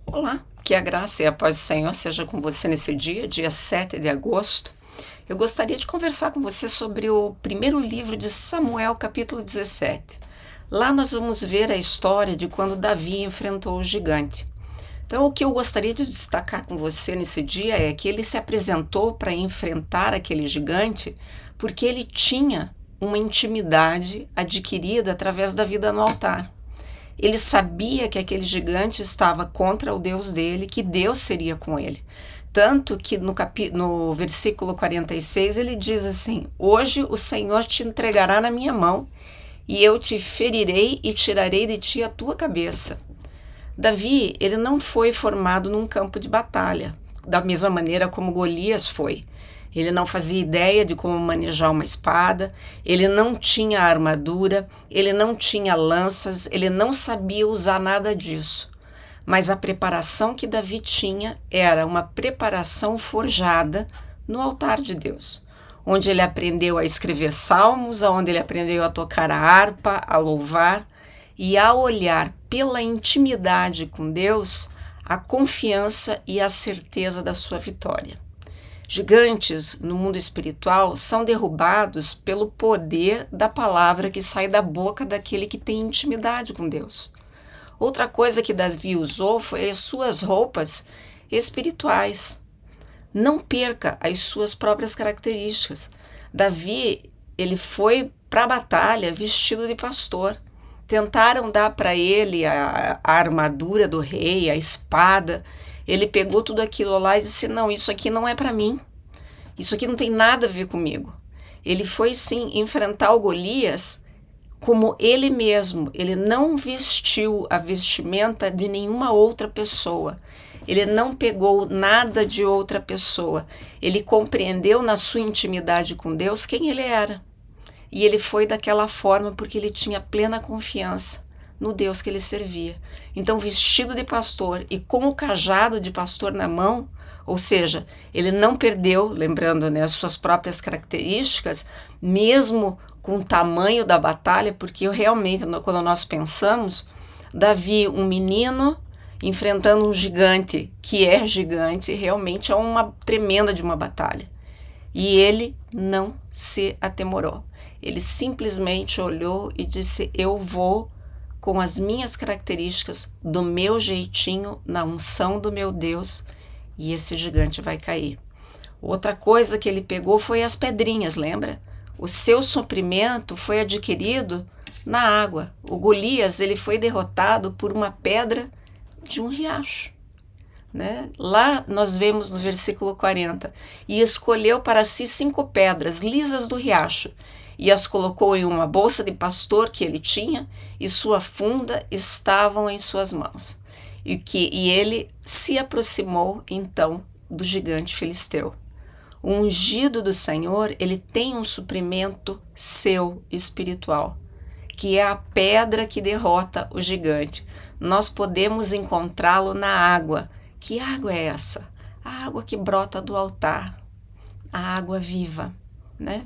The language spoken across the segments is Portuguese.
Olá, que a graça e a paz do Senhor seja com você nesse dia 7 de agosto. Eu gostaria de conversar com você sobre o primeiro livro de Samuel, capítulo 17. Lá nós vamos ver a história de quando Davi enfrentou o gigante. Então, o que eu gostaria de destacar com você nesse dia é que ele se apresentou para enfrentar aquele gigante porque ele tinha uma intimidade adquirida através da vida no altar. Ele sabia que aquele gigante estava contra o Deus dele, que Deus seria com ele. Tanto que no versículo 46 ele diz assim: Hoje o Senhor te entregará na minha mão, e eu te ferirei e tirarei de ti a tua cabeça. Davi, ele não foi formado num campo de batalha, da mesma maneira como Golias foi. Ele não fazia ideia de como manejar uma espada, ele não tinha armadura, ele não tinha lanças, ele não sabia usar nada disso. Mas a preparação que Davi tinha era uma preparação forjada no altar de Deus, onde ele aprendeu a escrever salmos, onde ele aprendeu a tocar a harpa, a louvar, e a olhar pela intimidade com Deus, a confiança e a certeza da sua vitória. Gigantes no mundo espiritual são derrubados pelo poder da palavra que sai da boca daquele que tem intimidade com Deus. Outra coisa que Davi usou foi as suas roupas espirituais. Não perca as suas próprias características. Davi, ele foi para a batalha vestido de pastor. Tentaram dar para ele a armadura do rei, a espada. Ele pegou tudo aquilo lá e disse: não, isso aqui não é para mim. Isso aqui não tem nada a ver comigo. Ele foi sim enfrentar o Golias como ele mesmo. Ele não vestiu a vestimenta de nenhuma outra pessoa. Ele não pegou nada de outra pessoa. Ele compreendeu na sua intimidade com Deus quem ele era. E ele foi daquela forma porque ele tinha plena confiança no Deus que ele servia. Então, vestido de pastor e com o cajado de pastor na mão, ou seja, ele não perdeu, lembrando, as suas próprias características, mesmo com o tamanho da batalha, porque realmente, quando nós pensamos, Davi, um menino enfrentando um gigante que é gigante, realmente é uma tremenda de uma batalha. E ele não se atemorou. Ele simplesmente olhou e disse: eu vou com as minhas características, do meu jeitinho, na unção do meu Deus, e esse gigante vai cair. Outra coisa que ele pegou foi as pedrinhas, lembra? O seu suprimento foi adquirido na água. O Golias, ele foi derrotado por uma pedra de um riacho. Lá nós vemos no versículo 40, e escolheu para si 5 pedras lisas do riacho, e as colocou em uma bolsa de pastor que ele tinha, e sua funda estavam em suas mãos. E ele se aproximou então do gigante filisteu. O ungido do Senhor, ele tem um suprimento seu espiritual, que é a pedra que derrota o gigante. Nós podemos encontrá-lo na água. Que água é essa? A água que brota do altar, a água viva.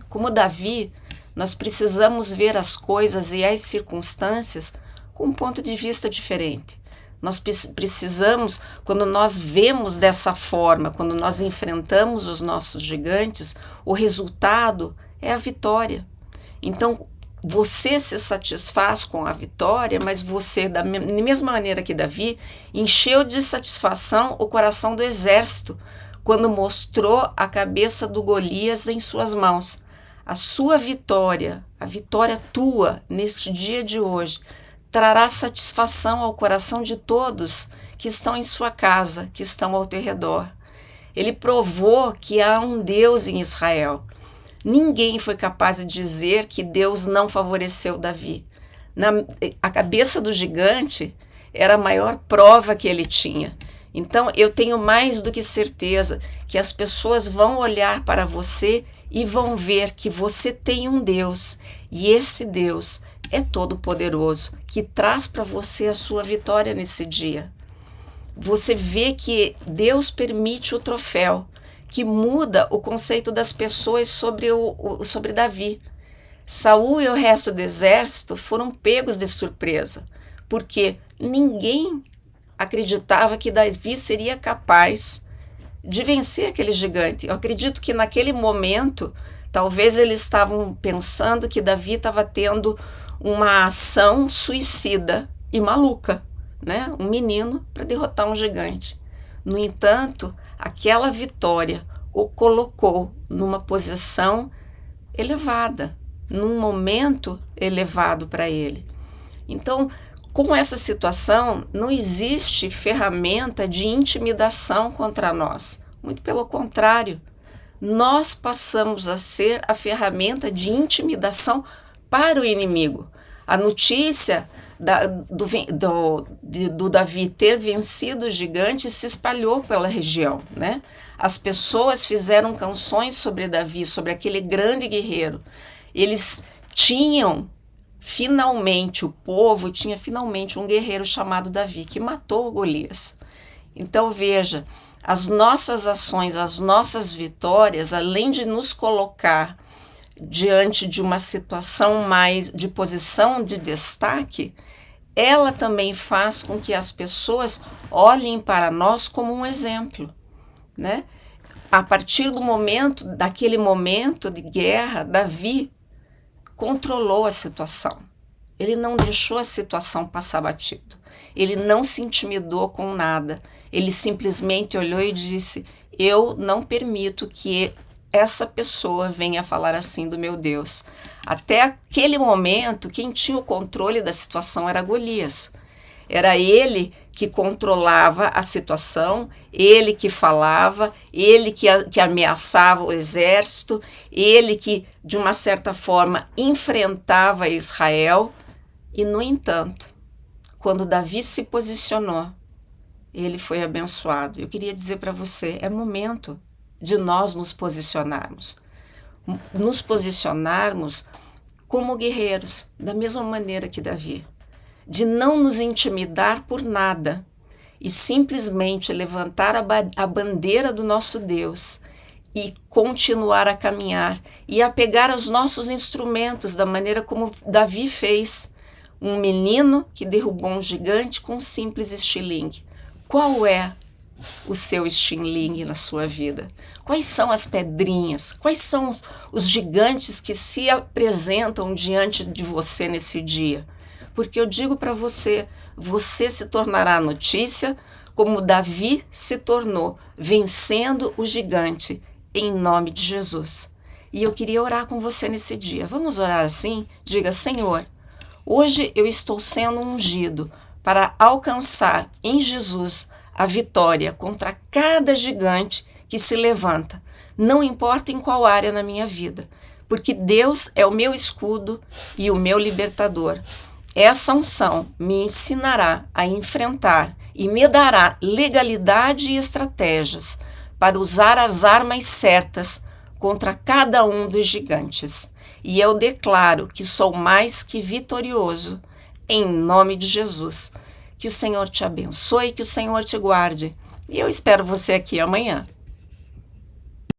Como Davi, nós precisamos ver as coisas e as circunstâncias com um ponto de vista diferente. Nós precisamos, quando nós vemos dessa forma, quando nós enfrentamos os nossos gigantes, o resultado é a vitória. Então, você se satisfaz com a vitória, mas você, da mesma maneira que Davi, encheu de satisfação o coração do exército quando mostrou a cabeça do Golias em suas mãos. A sua vitória, a vitória tua neste dia de hoje, trará satisfação ao coração de todos que estão em sua casa, que estão ao teu redor. Ele provou que há um Deus em Israel. Ninguém foi capaz de dizer que Deus não favoreceu Davi. A cabeça do gigante era a maior prova que ele tinha. Então, eu tenho mais do que certeza que as pessoas vão olhar para você e vão ver que você tem um Deus. E esse Deus é todo-poderoso, que traz para você a sua vitória nesse dia. Você vê que Deus permite o troféu, que muda o conceito das pessoas sobre Davi. Saul e o resto do exército foram pegos de surpresa, porque ninguém acreditava que Davi seria capaz de vencer aquele gigante. Eu acredito que naquele momento, talvez eles estavam pensando que Davi estava tendo uma ação suicida e maluca, né? Um menino para derrotar um gigante. No entanto, aquela vitória o colocou numa posição elevada, num momento elevado para ele. Então, com essa situação, não existe ferramenta de intimidação contra nós. Muito pelo contrário, nós passamos a ser a ferramenta de intimidação para o inimigo. A notícia do Davi ter vencido o gigante se espalhou pela região, né? As pessoas fizeram canções sobre Davi, sobre aquele grande guerreiro. Eles tinham finalmente, o povo tinha finalmente um guerreiro chamado Davi, que matou Golias. Então veja, as nossas ações, as nossas vitórias, além de nos colocar diante de uma situação mais de posição de destaque, ela também faz com que as pessoas olhem para nós como um exemplo, né? A partir daquele momento de guerra, Davi controlou a situação. Ele não deixou a situação passar batido. Ele não se intimidou com nada. Ele simplesmente olhou e disse: eu não permito que essa pessoa venha falar assim do meu Deus. Até aquele momento, quem tinha o controle da situação era Golias. Era ele que controlava a situação, ele que falava, ele que ameaçava o exército, ele que, de uma certa forma, enfrentava Israel. E, no entanto, quando Davi se posicionou, ele foi abençoado. Eu queria dizer para você, é momento de nós nos posicionarmos como guerreiros, da mesma maneira que Davi, de não nos intimidar por nada e simplesmente levantar a bandeira do nosso Deus e continuar a caminhar e a pegar os nossos instrumentos da maneira como Davi fez, um menino que derrubou um gigante com um simples estilingue. Qual é o seu estilingue na sua vida? Quais são as pedrinhas? Quais são os gigantes que se apresentam diante de você nesse dia? Porque eu digo para você, você se tornará notícia como Davi se tornou, vencendo o gigante, em nome de Jesus. E eu queria orar com você nesse dia. Vamos orar assim? Diga: Senhor, hoje eu estou sendo ungido para alcançar em Jesus a vitória contra cada gigante que se levanta, não importa em qual área na minha vida, porque Deus é o meu escudo e o meu libertador. Essa unção me ensinará a enfrentar e me dará legalidade e estratégias para usar as armas certas contra cada um dos gigantes. E eu declaro que sou mais que vitorioso, em nome de Jesus. Que o Senhor te abençoe, que o Senhor te guarde. E eu espero você aqui amanhã.